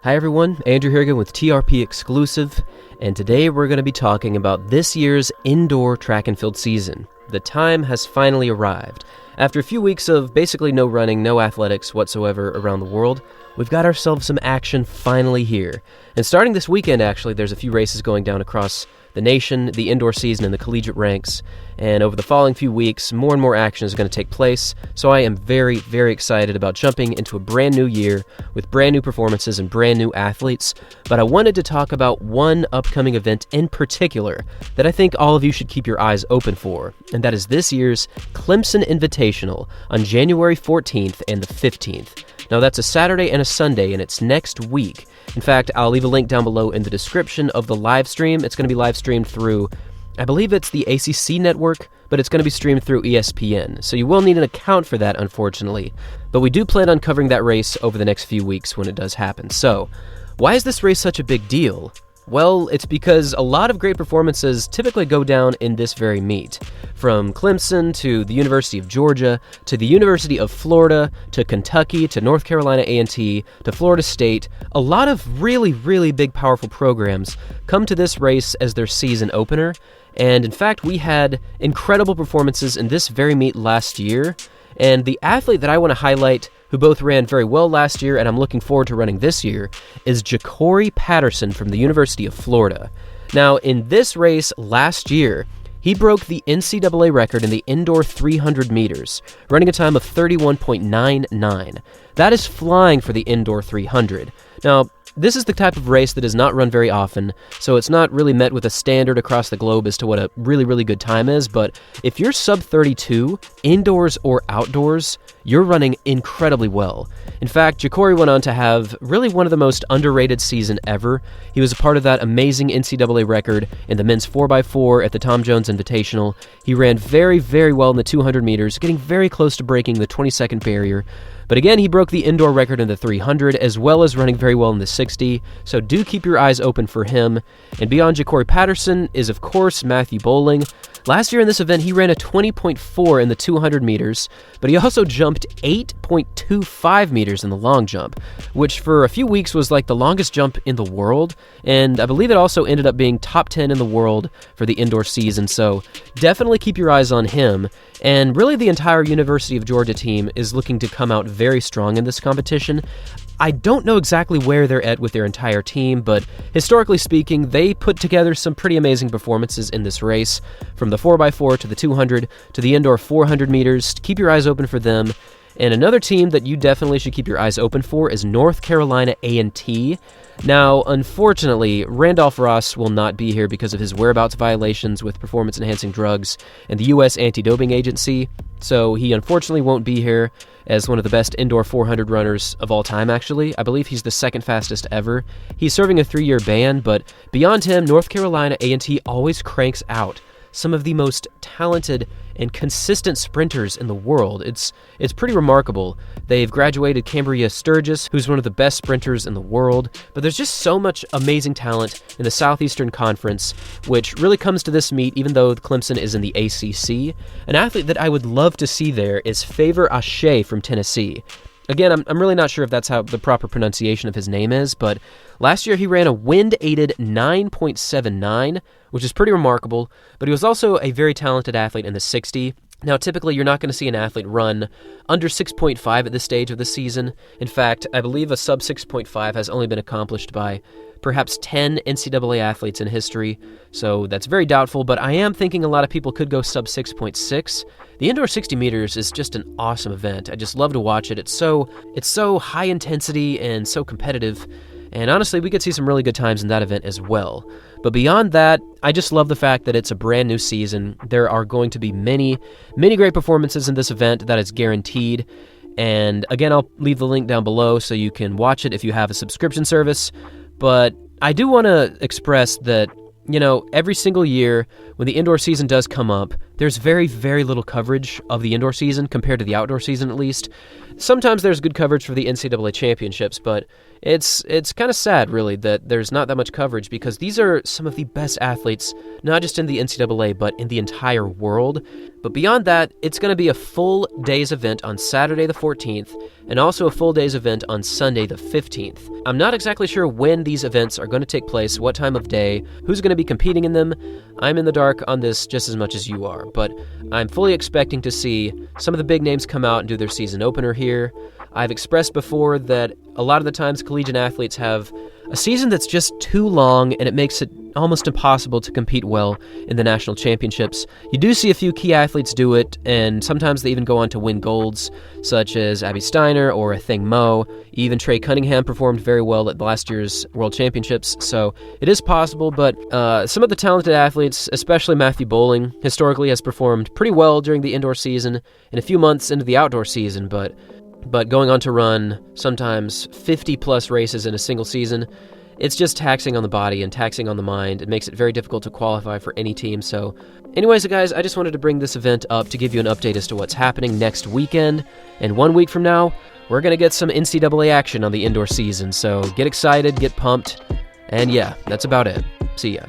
Hi everyone, Andrew here again with TRP Exclusive, and today we're going to be talking about this year's indoor track and field season. The time has finally arrived. After a few weeks of basically no running, no athletics whatsoever around the world, we've got ourselves some action finally here. And starting this weekend, actually, there's a few races going down across the nation, the indoor season, and the collegiate ranks. And over the following few weeks, more and more action is going to take place. So I am very, very excited about jumping into a brand new year with brand new performances and brand new athletes. But I wanted to talk about one upcoming event in particular that I think all of you should keep your eyes open for. And that is this year's Clemson Invitational on January 14th and the 15th. Now that's a Saturday and a Sunday, and it's next week. In fact, I'll leave a link down below in the description of the live stream. It's going to be live streamed through, I believe it's the ACC network, but it's going to be streamed through ESPN. So you will need an account for that, unfortunately. But we do plan on covering that race over the next few weeks when it does happen. So, why is this race such a big deal? Well, it's because a lot of great performances typically go down in this very meet. From Clemson to the University of Georgia, to the University of Florida, to Kentucky, to North Carolina A&T, to Florida State, a lot of really, really big, powerful programs come to this race as their season opener. And in fact, we had incredible performances in this very meet last year. And the athlete that I want to highlight, who both ran very well last year and I'm looking forward to running this year, is Ja'Cory Patterson from the University of Florida. Now, in this race last year, he broke the NCAA record in the indoor 300 meters, running a time of 31.99. That is flying for the indoor 300. Now, this is the type of race that is not run very often, so it's not really met with a standard across the globe as to what a really, really good time is, but if you're sub 32, indoors or outdoors, you're running incredibly well. In fact, Ja'Cory went on to have really one of the most underrated season ever. He was a part of that amazing NCAA record in the men's 4x4 at the Tom Jones Invitational. He ran very, very well in the 200 meters, getting very close to breaking the 20-second barrier. But again, he broke the indoor record in the 300, as well as running very well in the 60, so do keep your eyes open for him. And beyond Ja'Cory Patterson is, of course, Matthew Boling. Last year in this event, he ran a 20.4 in the 200 meters, but he also jumped 8.25 meters in the long jump, which for a few weeks was like the longest jump in the world, and I believe it also ended up being top 10 in the world for the indoor season, so definitely keep your eyes on him. And really the entire University of Georgia team is looking to come out very strong in this competition. I don't know exactly where they're at with their entire team, but historically speaking, they put together some pretty amazing performances in this race, from the 4x4 to the 200 to the indoor 400 meters. Keep your eyes open for them. And another team that you definitely should keep your eyes open for is North Carolina A&T. Now, unfortunately, Randolph Ross will not be here because of his whereabouts violations with performance-enhancing drugs and the U.S. Anti-Doping Agency, so he unfortunately won't be here as one of the best indoor 400 runners of all time, actually. I believe he's the second fastest ever. He's serving a 3-year ban, but beyond him, North Carolina A&T always cranks out some of the most talented and consistent sprinters in the world. It's pretty remarkable. They've graduated Cambria Sturgis, who's one of the best sprinters in the world, but there's just so much amazing talent in the Southeastern Conference, which really comes to this meet even though Clemson is in the ACC. An athlete that I would love to see there is Favor Ashe from Tennessee. Again, I'm really not sure if that's how the proper pronunciation of his name is, but last year he ran a wind-aided 9.79, which is pretty remarkable, but he was also a very talented athlete in the 60. Now, typically, you're not going to see an athlete run under 6.5 at this stage of the season. In fact, I believe a sub 6.5 has only been accomplished by perhaps 10 NCAA athletes in history, so that's very doubtful, but I am thinking a lot of people could go sub 6.6. The indoor 60 meters is just an awesome event. I just love to watch it. It's so high intensity and so competitive, and honestly, we could see some really good times in that event as well. But beyond that, I just love the fact that it's a brand new season. There are going to be many, many great performances in this event, that is guaranteed. And again, I'll leave the link down below so you can watch it if you have a subscription service. But I do want to express that, every single year when the indoor season does come up, there's very, very little coverage of the indoor season compared to the outdoor season, at least. Sometimes there's good coverage for the NCAA championships, but it's kind of sad, really, that there's not that much coverage because these are some of the best athletes, not just in the NCAA, but in the entire world. But beyond that, it's going to be a full day's event on Saturday the 14th, and also a full day's event on Sunday the 15th. I'm not exactly sure when these events are going to take place, what time of day, who's going to be competing in them. I'm in the dark on this just as much as you are, but I'm fully expecting to see some of the big names come out and do their season opener here. I've expressed before that a lot of the times collegiate athletes have a season that's just too long, and it makes it almost impossible to compete well in the national championships. You do see a few key athletes do it, and sometimes they even go on to win golds, such as Abby Steiner or Athing Mo. Even Trey Cunningham performed very well at last year's World Championships, so it is possible, but some of the talented athletes, especially Matthew Boling, historically has performed pretty well during the indoor season and a few months into the outdoor season, but going on to run sometimes 50-plus races in a single season, it's just taxing on the body and taxing on the mind. It makes it very difficult to qualify for any team. So anyways, guys, I just wanted to bring this event up to give you an update as to what's happening next weekend. And 1 week from now, we're going to get some NCAA action on the indoor season. So get excited, get pumped, and yeah, that's about it. See ya.